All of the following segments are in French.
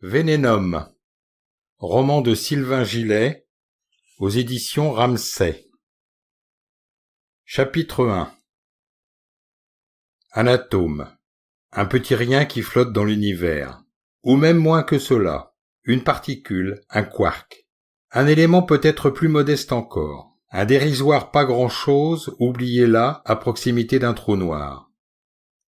Vénénum, roman de Sylvain Gillet, aux éditions Ramsay. Chapitre 1. Un atome, un petit rien qui flotte dans l'univers, ou même moins que cela, une particule, un quark, un élément peut-être plus modeste encore, un dérisoire pas grand-chose oublié là, à proximité d'un trou noir.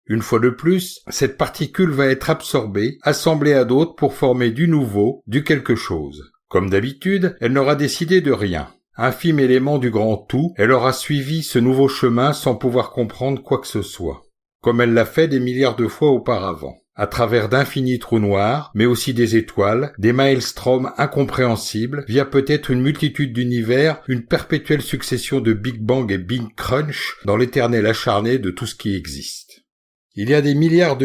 Une fois de plus, cette particule va être absorbée, assemblée à d'autres pour former du nouveau, du quelque chose. Comme d'habitude, elle n'aura décidé de rien. Infime élément du grand tout, elle aura suivi ce nouveau chemin sans pouvoir comprendre quoi que ce soit. Comme elle l'a fait des milliards de fois auparavant. À travers d'infinis trous noirs, mais aussi des étoiles, des maelstroms incompréhensibles, via peut-être une multitude d'univers, une perpétuelle succession de Big Bang et Big Crunch dans l'éternel acharné de tout ce qui existe. Il y a des milliards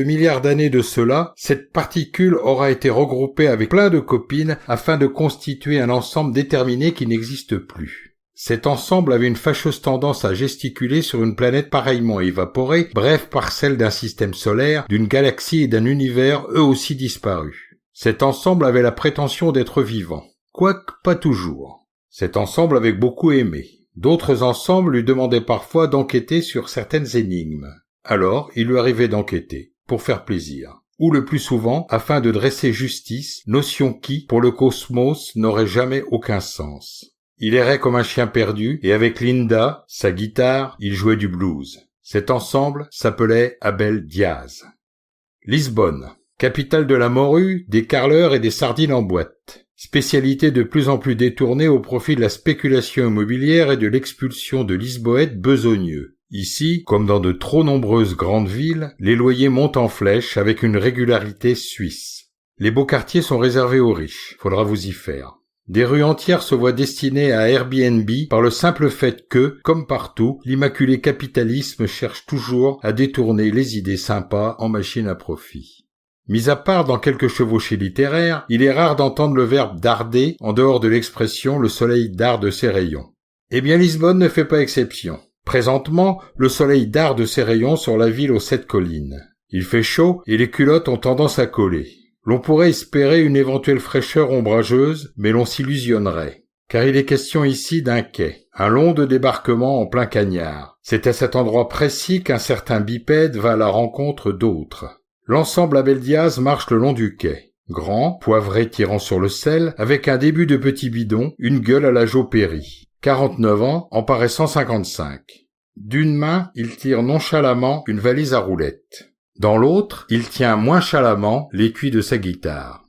d'années de cela, cette particule aura été regroupée avec plein de copines afin de constituer un ensemble déterminé qui n'existe plus. Cet ensemble avait une fâcheuse tendance à gesticuler sur une planète pareillement évaporée, bref parcelle d'un système solaire, d'une galaxie et d'un univers eux aussi disparus. Cet ensemble avait la prétention d'être vivant, quoique pas toujours. Cet ensemble avait beaucoup aimé. D'autres ensembles lui demandaient parfois d'enquêter sur certaines énigmes. Alors, il lui arrivait d'enquêter, pour faire plaisir, ou le plus souvent, afin de dresser justice, notion qui, pour le cosmos, n'aurait jamais aucun sens. Il errait comme un chien perdu, et avec Linda, sa guitare, il jouait du blues. Cet ensemble s'appelait Abel Diaz. Lisbonne, capitale de la morue, des carleurs et des sardines en boîte. Spécialité de plus en plus détournée au profit de la spéculation immobilière et de l'expulsion de Lisboètes besogneux. Ici, comme dans de trop nombreuses grandes villes, les loyers montent en flèche avec une régularité suisse. Les beaux quartiers sont réservés aux riches, faudra vous y faire. Des rues entières se voient destinées à Airbnb par le simple fait que, comme partout, l'immaculé capitalisme cherche toujours à détourner les idées sympas en machine à profit. Mis à part dans quelques chevauchées littéraires, il est rare d'entendre le verbe darder en dehors de l'expression « le soleil darde ses rayons ». Eh bien Lisbonne ne fait pas exception. Présentement, le soleil darde ses rayons sur la ville aux 7 collines. Il fait chaud et les culottes ont tendance à coller. L'on pourrait espérer une éventuelle fraîcheur ombrageuse, mais l'on s'illusionnerait. Car il est question ici d'un quai, un long de débarquement en plein cagnard. C'est à cet endroit précis qu'un certain bipède va à la rencontre d'autres. L'ensemble Abel Diaz marche le long du quai. Grand, poivré tirant sur le sel, avec un début de petit bidon, une gueule à la Joe Perry. 49 ans, en paraissant 55. D'une main, il tire nonchalamment une valise à roulettes. Dans l'autre, il tient moins chalamment l'étui de sa guitare.